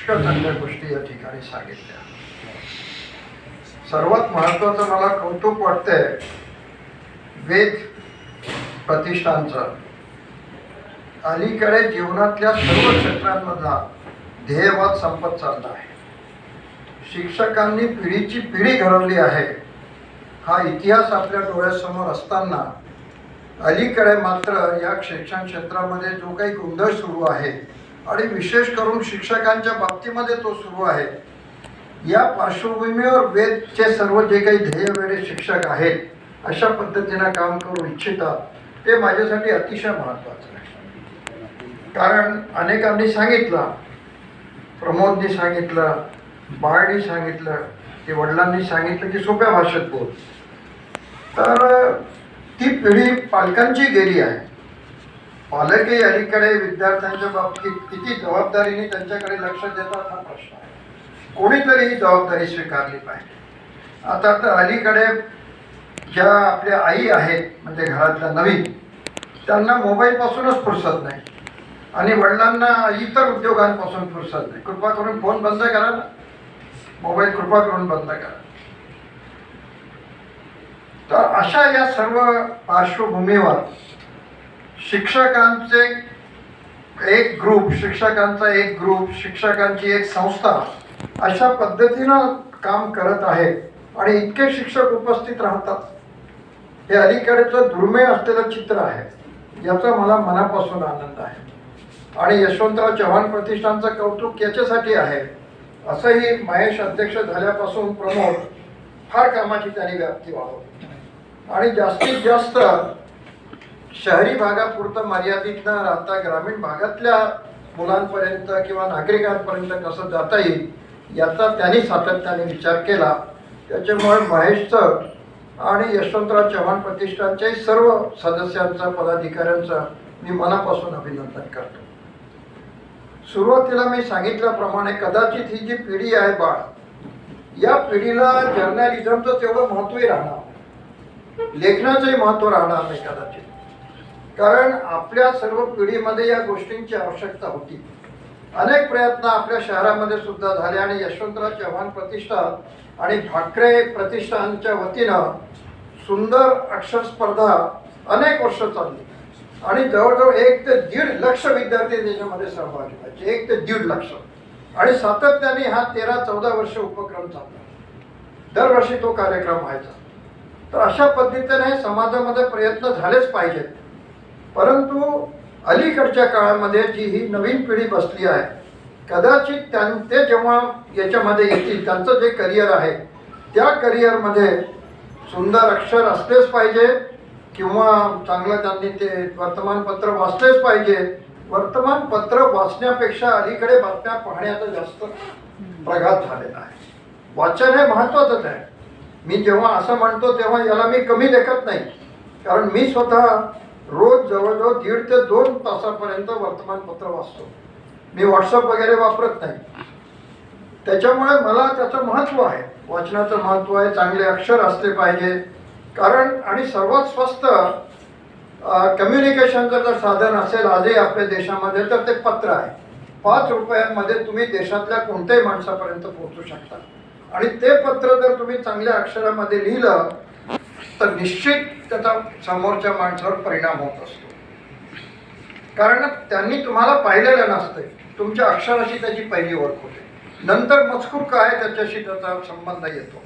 पुष्कळ चांगल्या गोष्टी या ठिकाणी सांगितल्या. सर्वात महत्त्वाचं मला कौतुक वाटतंय वेद प्रतिष्ठानचं. अलीकडे जीवनातल्या सर्व क्षेत्रांमधला ध्येयवाद संपत चालला आहे. शिक्षकांनी पिढीची पिढी घडवली आहे हा इतिहास आपल्या डोळ्यासमोर असताना अलीकडे मात्र या शिक्षण क्षेत्रामध्ये जो काही गोंधळ सुरू आहे आणि विशेष करून शिक्षकांच्या बाबतीमध्ये तो सुरू आहे, या पार्श्वभूमीवर वेदचे सर्व जे काही ध्येयवेडे शिक्षक आहेत अशा पद्धतीनं काम करू इच्छितात ते माझ्यासाठी अतिशय महत्त्वाचं आहे. कारण अनेकांनी सांगितलं, प्रमोदनी सांगितलं, बाळनी सांगितलं, की वडिलांनी सांगितलं की सोप्या भाषेत बोल. तर ती पिढी पालकांची गेली आहे. पालकही अलीकडे विद्यार्थ्यांच्या बाबतीत किती जबाबदारीने त्यांच्याकडे लक्ष देतात हा प्रश्न आहे. कोणीतरी ही जबाबदारी स्वीकारली पाहिजे. आता तर अलीकडे ज्या आपल्या आई आहेत म्हणजे घरातल्या नवीन, त्यांना मोबाईलपासूनच फुरसत नाही आणि वडिलांना इतर उद्योगांपासून फुरसत नाही. कृपा करून फोन बंद करा ना, मोबाईल कृपा करून बंद करा. तर अशा या सर्व पार्श्वभूमीवर शिक्षकांचे एक ग्रुप, शिक्षकांची एक संस्था अशा पद्धतीनं काम करत आहे आणि इतके शिक्षक उपस्थित राहतात. हे अलीकडेचं दुर्मिळ असलेलं चित्र आहे. याचा मला मनापासून आनंद आहे. आणि यशवंतराव चव्हाण प्रतिष्ठानचं कौतुक याच्यासाठी आहे. असंही महेश अध्यक्ष झाल्यापासून प्रमोद फार कामाची त्यांनी व्याप्ती वाढवली आणि जास्तीत जास्त शहरी भागापुरतं मर्यादित न राहता ग्रामीण भागातल्या मुलांपर्यंत किंवा नागरिकांपर्यंत कसं जाता येईल याचा त्यांनी सातत्याने विचार केला. त्याच्यामुळे महेशचं आणि यशवंतराव चव्हाण प्रतिष्ठानच्या सर्व सदस्यांचं, पदाधिकाऱ्यांचं मी मनापासून अभिनंदन करतो. सुरुवातीला मी सांगितल्याप्रमाणे कदाचित ही जी पिढी आहे बाळ, या पिढीला जर्नलिझमचं तेवढं महत्त्वही राहणार, लेखनाचंही महत्त्व राहणार नाही कदाचित. कारण आपल्या सर्व पिढीमध्ये या गोष्टींची आवश्यकता होती. अनेक प्रयत्न आपल्या शहरामध्ये सुद्धा झाले आणि यशवंतराव चव्हाण प्रतिष्ठान आणि ठाकरे प्रतिष्ठानच्या वतीनं सुंदर अक्षर स्पर्धा अनेक वर्ष चालली आणि जवळजवळ 1 ते 1.5 लाख विद्यार्थी त्याच्यामध्ये सहभागी व्हायचे. 1 ते 1.5 लाख आणि सातत्याने हा 13-14 वर्ष उपक्रम चालला. दरवर्षी तो कार्यक्रम व्हायचा. तर अशा पद्धतीने समाजामध्ये प्रयत्न झालेच पाहिजेत. परंतु अलीकडच्या काळामध्ये जी ही नवीन पिढी बसली आहे, कदाचित ते जेव्हा याच्यामध्ये येतील, त्यांचं जे करिअर आहे त्या करिअरमध्ये सुंदर अक्षर असलेच पाहिजे किंवा चांगलं त्यांनी ते वर्तमानपत्र वाचलेच पाहिजे. वर्तमानपत्र वाचण्यापेक्षा अलीकडे बातम्या पाहण्याचा जास्त प्रघात झालेला आहे. वाचन हे महत्त्वाचंच आहे. मी जेव्हा असं म्हणतो तेव्हा याला मी कमी लेखत नाही, कारण मी स्वतः रोज जवळजवळ 1.5 ते 2 तासापर्यंत वर्तमानपत्र वाचतो. मी व्हॉट्सअप वगैरे वापरत नाही. त्याच्यामुळे मला त्याचं महत्त्व आहे, वाचनाचं महत्त्व आहे. चांगले अक्षर असले पाहिजे. कारण आणि सर्वात स्वस्त कम्युनिकेशनचं जर साधन असेल आजही आपल्या देशामध्ये तर ते पत्र आहे. 5 रुपयांमध्ये तुम्ही देशातल्या कोणत्याही माणसापर्यंत पोहोचू शकता आणि ते पत्र जर तुम्ही चांगल्या अक्षरामध्ये लिहिलं तर निश्चित त्याचा समोरच्या माणसावर परिणाम होत असतो. कारण त्यांनी तुम्हाला पाहिलेलं नसते, तुमच्या अक्षराशी त्याची पहिली ओळख होते. नंतर मजकूर काय त्याच्याशी त्याचा संबंध येतो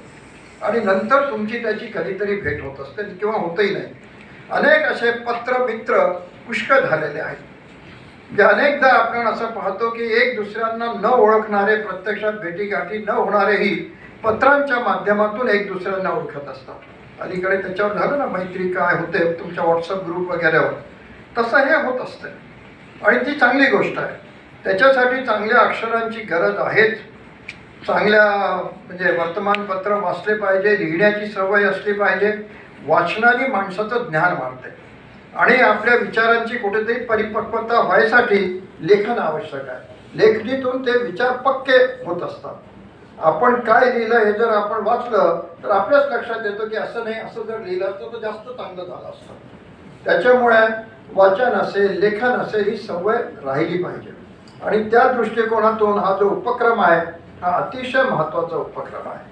आणि नंतर तुमची त्याची कधीतरी भेट होत असते किंवा होतही नाही. अनेक असे पत्र मित्र पुष्कळ झालेले आहेत. जे अनेकदा आपण असं पाहतो की एक दुसऱ्यांना न ओळखणारे, प्रत्यक्षात भेटीगाठी न होणारेही पत्रांच्या माध्यमातून एक दुसऱ्यांना ओळखत असतात. अलीकडे त्याच्यावर झालं ना, मैत्री काय होते तुमच्या व्हॉट्सअप ग्रुप वगैरेवर, तसं हे होत असते आणि ती चांगली गोष्ट आहे. त्याच्यासाठी चांगल्या अक्षरांची गरज आहेच. चांगल्या म्हणजे वर्तमानपत्र वाचले पाहिजे, लिहिण्याची सवय असली पाहिजे. वाचनाने माणसाचं ज्ञान वाढते आणि आपल्या विचारांची कुठेतरी परिपक्वता व्हायसाठी लेखन आवश्यक आहे. लेखणीतून ते विचार पक्के होत असतात. आपण काय लिहिलं हे जर आपण वाचलं तर आपल्याच लक्षात येतं की असं नाही, असं जर लिहिलं असतं तर जास्त चांगलं झालं असतं. त्याच्यामुळे वाचन असेल, लेखन असेल ही सवय राहिली पाहिजे. आणि त्या दृष्टिकोनातून हा जो उपक्रम आहे हा अतिशय महत्त्वाचा उपक्रम आहे.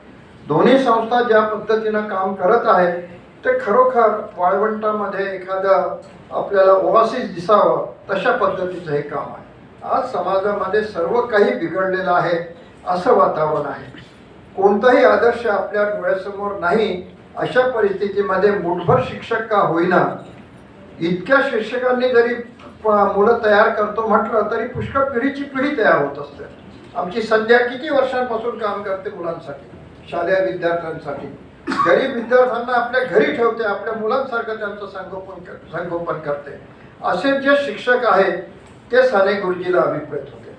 दोन्ही संस्था ज्या पद्धतीनं काम करत आहे ते खरोखर वाळवंटामध्ये एखादं आपल्याला ओआसिस दिसावं तशा पद्धतीचं हे काम आहे. आज समाजामध्ये सर्व काही बिघडलेलं आहे असं वातावरण आहे. कोणताही आदर्श आपल्या डोळ्यासमोर नाही अशा परिस्थितीमध्ये मुठभर शिक्षक का होईना इतक्या शिक्षकांनी जरी मुलं तयार करतो म्हटलं तरी पुष्कळ पिढीची पिढी तयार होत असते. आमची संध्या किती वर्षांपासून काम करते मुलांसाठी, शालेय विद्यार्थ्यांसाठी. गरीब विद्यार्थ्यांना आपल्या घरी ठेवते, आपल्या मुलांसारखं त्यांचं संगोपन करते. असे जे शिक्षक आहेत ते साने गुरुजीला अभिप्रेत होते.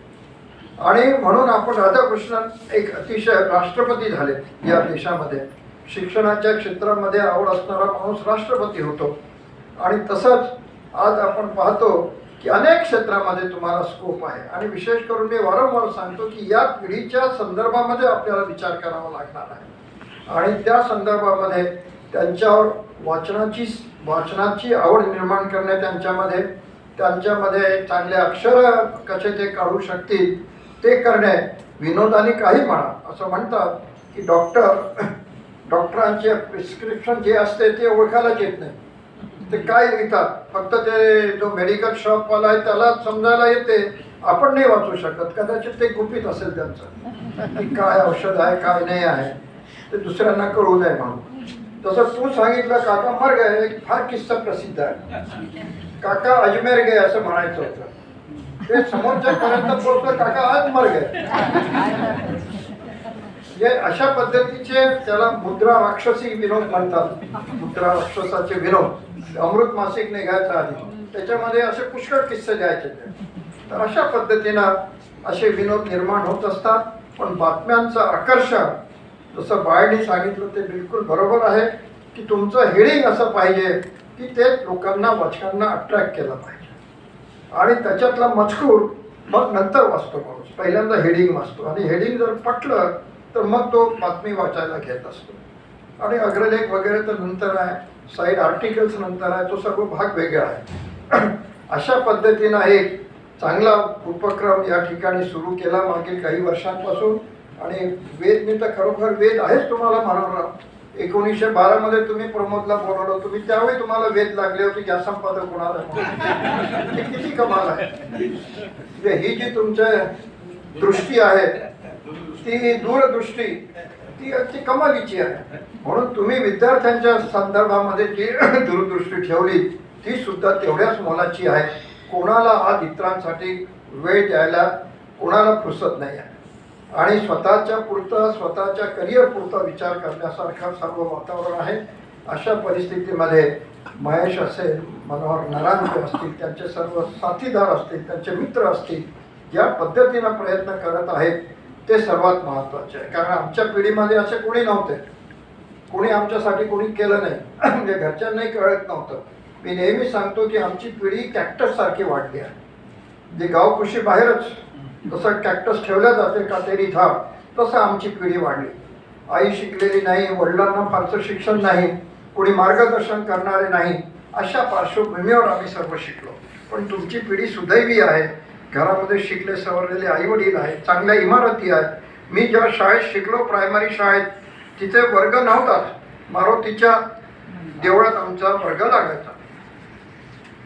आणि म्हणून आपण राधाकृष्णन एक अतिशय राष्ट्रपती झाले या देशामध्ये. शिक्षणाच्या क्षेत्रामध्ये आवड असणारा माणूस राष्ट्रपती होतो. आणि तसंच आज आपण पाहतो की अनेक क्षेत्रामध्ये तुम्हाला स्कोप आहे. आणि विशेष करून मी वारंवार सांगतो की या पिढीच्या संदर्भामध्ये आपल्याला विचार करावा लागणार आहे. आणि त्या संदर्भामध्ये त्यांच्यावर वाचनाची आवड निर्माण करणे, त्यांच्यामध्ये चांगले अक्षर कसे ते काढू शकतील ते करणे. विनोदाने काही म्हणा, असं म्हणतात की डॉक्टरांचे प्रिस्क्रिप्शन जे असते ते ओळखायलाच येत नाही. ते काय लिहितात फक्त ते जो मेडिकल शॉपवाला आहे त्याला समजायला येते, आपण नाही वाचू शकत. कदाचित ते गुपित असेल त्यांचं की काय औषध आहे काय नाही आहे ते दुसऱ्यांना कळू नये म्हणून. तसं तू सांगितलं काका मर गए, एक फार किस्सा प्रसिद्ध आहे. काका अजमेर गे असं म्हणायचं होतं. ते समोरच्या पर्यंत पोहोचलं काका आज मर गए. अशा पद्धतीचे त्याला मुद्रा राक्षसी विनोद म्हणतात. मुद्रा राक्षसाचे विनोद अमृत मासिक निघायचा आधी त्याच्यामध्ये असे पुष्कळ किस्से द्यायचे. तर अशा पद्धतीनं असे विनोद निर्माण होत असतात. पण बातम्यांचं आकर्षण जसं बाळांनी सांगितलं ते बिलकुल बरोबर आहे की तुमचं हेडिंग असं पाहिजे की ते लोकांना वाचकांना अट्रॅक्ट केलं पाहिजे. आणि त्याच्यातला मजकूर मग नंतर वाचतो माणूस, पहिल्यांदा हेडिंग वाचतो. आणि हेडिंग जर पटलं तर मग तो बातमी वाचायला घेत असतो. आणि अग्रलेख वगैरे तर नंतर आहे, साईड आर्टिकल्स नंतर आहे, तो सर्व भाग वेगळा आहे. अशा पद्धतीनं एक चांगला उपक्रम या ठिकाणी सुरू केला मागील काही वर्षांपासून. आणि वेद मी तर खरोखर वेद आहेच तुम्हाला म्हणाला. 1912 मध्ये तुम्ही प्रमोदला बोलवलं, तुम्ही त्यावेळी तुम्हाला वेद लागले होते की संपादक कोणाला. किती कमाल आहे. ही जी तुमची दृष्टी आहे ती दूरदृष्टी ती अगदी कमालीची आहे. म्हणून तुम्ही विद्यार्थ्यांच्या संदर्भामध्ये जी दूरदृष्टी ठेवली ती सुद्धा तेवढ्याच मोलाची आहे. कोणाला आज इतरांसाठी वेळ द्यायला कोणाला फुरसत नाही आहे. आणि स्वतःच्या करिअर पुरता विचार करण्यासारखं सर्व वातावरण आहे. अशा परिस्थितीमध्ये महेश असेल, मनोहर नरांके असतील, त्यांचे सर्व साथीदार असतील, त्यांचे मित्र असतील, ज्या पद्धतीनं प्रयत्न करत आहेत ते सर्वात महत्त्वाचे आहे. कारण आमच्या पिढीमध्ये असे कोणी नव्हते, कोणी आमच्यासाठी कोणी केलं नाही. म्हणजे घरच्यांनाही कळत नव्हतं. मी नेहमी सांगतो की आमची पिढी कॅक्टस सारखी वाढली आहे. जे गावकुशी बाहेरच जसं कॅक्टस ठेवल्या जाते काटेरी झाड तसं आमची पिढी वाढली. आई शिकलेली नाही, वडिलांना फारसं शिक्षण नाही, कोणी मार्गदर्शन करणारे नाही, अशा पार्श्वभूमीवर आम्ही सर्व शिकलो. पण तुमची पिढी सुदैवी आहे. घरामध्ये शिकले सवरलेले आईवडील आहेत, चांगल्या इमारती आहेत. मी जेव्हा शाळेत शिकलो प्रायमरी शाळेत तिथे वर्ग नव्हताच. मारुतीच्या देवळात आमचा वर्ग लागायचा.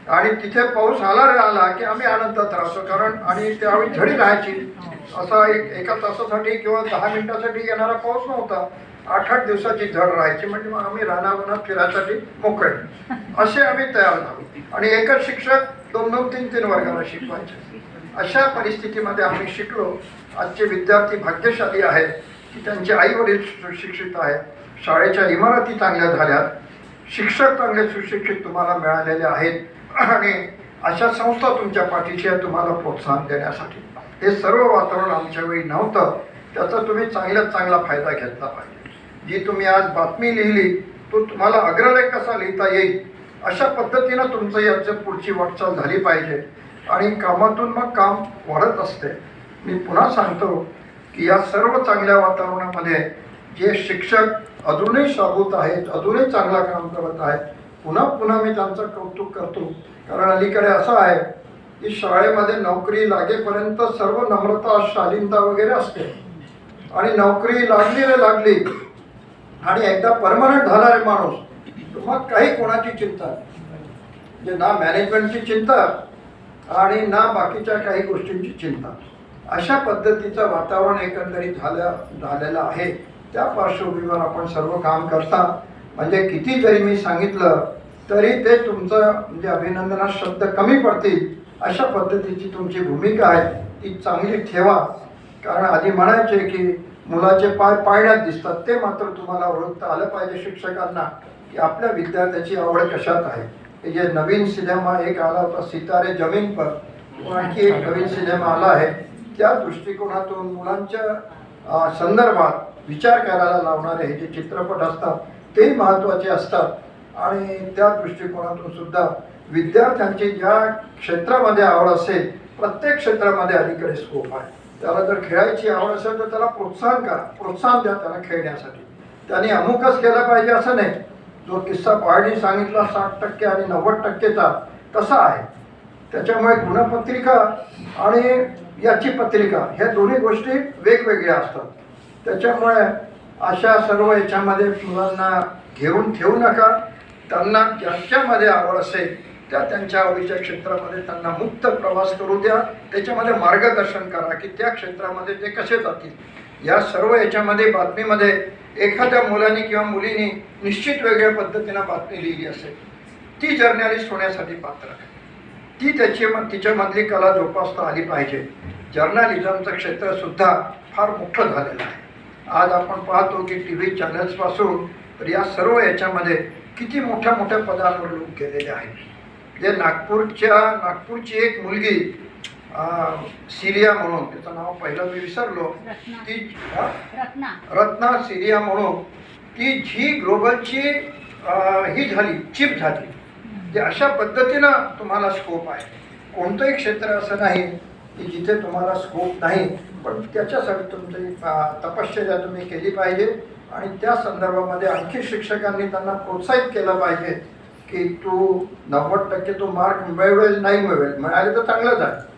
आणि तिथे पाऊस आला की आम्ही आनंदात राहतो. कारण आणि त्यावेळी झडी राहायची. असा एका तासासाठी किंवा 10 मिनिटासाठी येणारा पाऊस नव्हता. 8-8 दिवसाची झड राहायची. म्हणजे मग आम्ही रानावनात फिरायसाठी मोकळे असे आम्ही तयार झालो. आणि एकच शिक्षक 2-2, 3-3 वर्गाला शिकवायचे. अशा परिस्थितीमध्ये आम्ही शिकलो. आजचे विद्यार्थी भाग्यशाली आहेत की त्यांचे आई वडील सुशिक्षित आहेत, शाळेच्या इमारती चांगल्या झाल्यात, शिक्षक चांगले सुशिक्षित तुम्हाला मिळालेले आहेत. आणि अशा संस्था तुमच्या पाठीशी आहे तुम्हाला प्रोत्साहन देण्यासाठी. हे सर्व वातावरण आमच्या वेळी नव्हतं. त्याचा तुम्ही चांगल्यात चांगला फायदा घेतला पाहिजे. जी तुम्ही आज बातमी लिहिली तो तुम्हाला अग्रलेख कसा लिहिता येईल अशा पद्धतीनं तुमचं याचं पुढची वाटचाल झाली पाहिजे. आणि कामातून मग काम वाढत असते. मी पुन्हा सांगतो की या सर्व चांगल्या वातावरणामध्ये जे शिक्षक अजूनही शाबूत आहेत, अजूनही चांगला काम करत आहेत, पुन्हा पुन्हा मी त्यांचं कौतुक करतो. कारण अलीकडे असं आहे की शाळेमध्ये नोकरी लागेपर्यंत सर्व नम्रता शालीनता वगैरे असते आणि नोकरी लागली रे लागली आणि एकदा परमनंट झाला रे माणूस मग काही कोणाची चिंता नाही. म्हणजे ना मॅनेजमेंटची चिंता आणि ना बाकीच्या काही गोष्टींची चिंता. अशा पद्धतीचं वातावरण एकंदरीत झालेलं आहे. त्या पार्श्वभूमीवर आपण सर्व काम करता. म्हणजे किती जरी मी सांगितलं तरी ते तुमचं म्हणजे अभिनंदनात शब्द कमी पडतील अशा पद्धतीची तुमची भूमिका आहे ती चांगली ठेवा. कारण आधी म्हणायचे की मुलाचे पाय पाळण्यात दिसतात, ते मात्र तुम्हाला ओळखता आलं पाहिजे शिक्षकांना की आपल्या विद्यार्थ्याची आवड कशात आहे. हे जे नवीन सिनेमा एक आला होता सितारे जमीन पर, आणखी एक नवीन सिनेमा आला आहे, त्या दृष्टिकोनातून मुलांच्या संदर्भात विचार करायला लावणारे हे जे चित्रपट असतात ते महत्त्वाचे असतात आणि त्या दृष्टिकोनातून सुद्धा विद्यार्थ्यांची ज्या क्षेत्रामध्ये आवड असेल प्रत्येक क्षेत्रामध्ये अलीकडे स्कोप आहे. त्याला जर खेळायची आवड असेल तर त्याला प्रोत्साहन करा, प्रोत्साहन द्या त्याला खेळण्यासाठी. त्याने अमुकच केलं पाहिजे असं नाही. जो किस्सा पहाडी सांगितला 60% आणि 90%चा तसा आहे. त्याच्यामुळे गुणपत्रिका आणि याची पत्रिका ह्या दोन्ही गोष्टी वेगवेगळ्या असतात. त्याच्यामुळे अशा सर्व याच्यामध्ये मुलांना घेऊन ठेवू नका. त्यांना ज्यांच्यामध्ये आवड असेल त्या त्यांच्या आवडीच्या क्षेत्रामध्ये त्यांना मुक्त प्रवास करू द्या. त्याच्यामध्ये मार्गदर्शन करा की त्या क्षेत्रामध्ये ते कसे जातील. या सर्व याच्यामध्ये बातमीमध्ये एखाद्या मुलाने किंवा मुलीने निश्चित वेगळ्या पद्धतीनं बातमी लिहिली असेल ती जर्नलिस्ट होण्यासाठी पात्र आहे. ती तिच्यामधली कला जोपासता आली पाहिजे. जर्नलिझमचं क्षेत्रसुद्धा फार मोठं झालेलं आहे. आज आपण पाहतो की टी व्ही चॅनल्सपासून तर या सर्व याच्यामध्ये किती मोठ्या मोठ्या पदांवर लोक गेलेले आहेत. जे नागपूरची एक मुलगी सिरिया म्हणून, त्याचं नाव पहिलं मी विसरलो, ती रत्ना सिरिया म्हणून ती जी ग्लोबलची ही झाली चीफ झाली. जे अशा पद्धतीनं तुम्हाला स्कोप आहे. कोणतंही क्षेत्र असं नाही की जिथे तुम्हाला स्कोप नाही, पण त्याच्यासाठी तुमची तपश्चर्या तुम्ही केली पाहिजे आणि त्या संदर्भामध्ये आणखी शिक्षकांनी त्यांना प्रोत्साहित केलं पाहिजे की तू 90% तो मार्क मिळवेल नाही मिळाले तर चांगलंच आहे,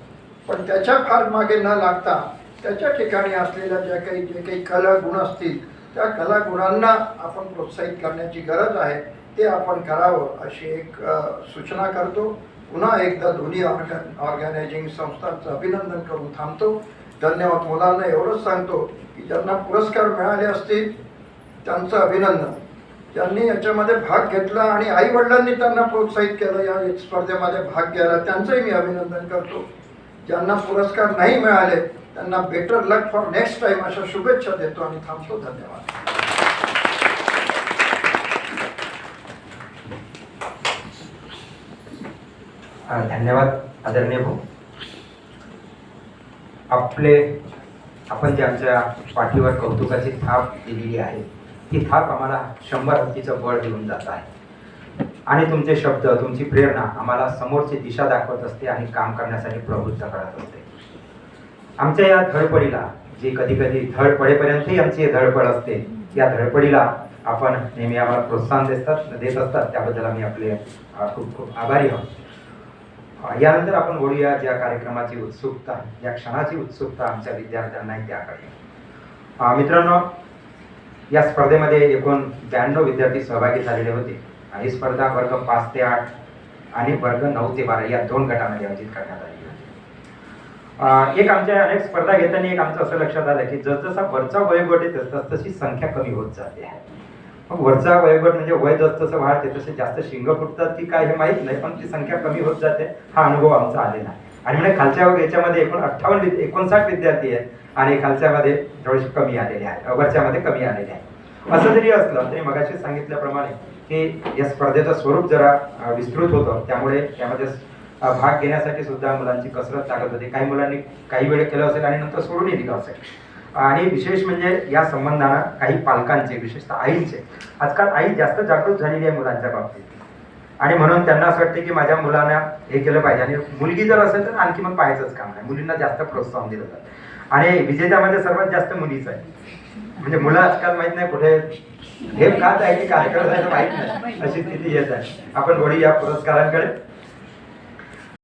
पण त्याच्या फार मागे न लागता त्याच्या ठिकाणी असलेल्या जे काही कला गुण असतील त्या कला गुणांना आपण प्रोत्साहित करण्याची गरज आहे. ते आपण करावं अशी एक सूचना करतो. पुन्हा एकदा दोन्ही ऑर्गनायझिंग संस्थांचं अभिनंदन करून थांबतो. धन्यवाद. मुलांना एवढंच सांगतो की ज्यांना पुरस्कार मिळाले असतील त्यांचं अभिनंदन. ज्यांनी याच्यामध्ये भाग घेतला आणि आईवडिलांनी त्यांना प्रोत्साहित केलं या स्पर्धेमध्ये भाग घ्यायला त्यांचंही मी अभिनंदन करतो. ज्यांना पुरस्कार नाही मिळाले त्यांना better luck for next time अशा शुभेच्छा देतो आणि थांबतो. धन्यवाद. धन्यवाद आदरणीय भाऊ. आपण जे आमच्या पाठीवर कौतुकाची थाप दिलेली आहे ती थाप आम्हाला 100 हत्तीचं बळ देऊन जात आहे आणि तुमचे शब्द तुमची प्रेरणा आम्हाला समोरची दिशा दाखवत असते आणि काम करण्यासाठी प्रवृत्त करत असते. आमच्या या धडपडीला जी कधी कधी धड पडेपर्यंतही आमची धडपड असते या धडपडीला आपण नेहमी आम्हाला प्रोत्साहन देत असतात. त्याबद्दल आम्ही आपले खूप खूप आभारी आहोत. यानंतर आपण बोलूया ज्या कार्यक्रमाची उत्सुकता, ज्या क्षणाची उत्सुकता आमच्या विद्यार्थ्यांना आहे त्याकडे. मित्रांनो, या स्पर्धेमध्ये एकूण 92 विद्यार्थी सहभागी झालेले होते. ही स्पर्धा वर्ग 5 ते 8 आणि वर्ग 9 ते 12 या 2 गटामध्ये आयोजित करण्यात आली होती. एक आमच्या अनेक स्पर्धा घेताना एक आमचं असं लक्षात आलं की जसजसा वरचा वयोगट येत तशी संख्या कमी होत जाते आहे. मग वरचा वयोगट म्हणजे वय जसं वाढते तसे जास्त शिंग फुटतात की काय हे माहीत नाही, पण ती संख्या कमी होत जाते. हा अनुभव आमचा आलेला आहे. आणि म्हणजे खालच्या याच्यामध्ये एकूण 59 विद्यार्थी आहेत आणि खालच्यामध्ये थोडेसे कमी आलेले आहेत, वरच्यामध्ये कमी आलेले आहेत. असं जरी असलं तरी मगाशी सांगितल्याप्रमाणे की या स्पर्धेचं स्वरूप जरा विस्तृत होतं, त्यामुळे त्यामध्ये भाग घेण्यासाठी सुद्धा मुलांची कसरत लागत होती. काही मुलांनी काही वेळ केलं असेल आणि नंतर सोडूनही दिलं असेल. आणि विशेष म्हणजे या संबंधानं काही पालकांचे, विशेषतः आईंचे, आजकाल आई जास्त जागृत झालेली आहे मुलांच्या बाबतीत आणि म्हणून त्यांना असं वाटते की माझ्या मुलांना हे केलं पाहिजे. आणि मुलगी जर असेल तर आणखी मग पाहायचंच काम नाही, मुलींना जास्त प्रोत्साहन दिलं जातं आणि विजेत्यामध्ये सर्वात जास्त मुलीच आहे. म्हणजे मुलं आजकाल माहीत नाही कुठे हे खात आहे की काय करत आहे माहीत नाही, अशी स्थिती येत आहे. आपण वळी या पुरस्कारांकडे.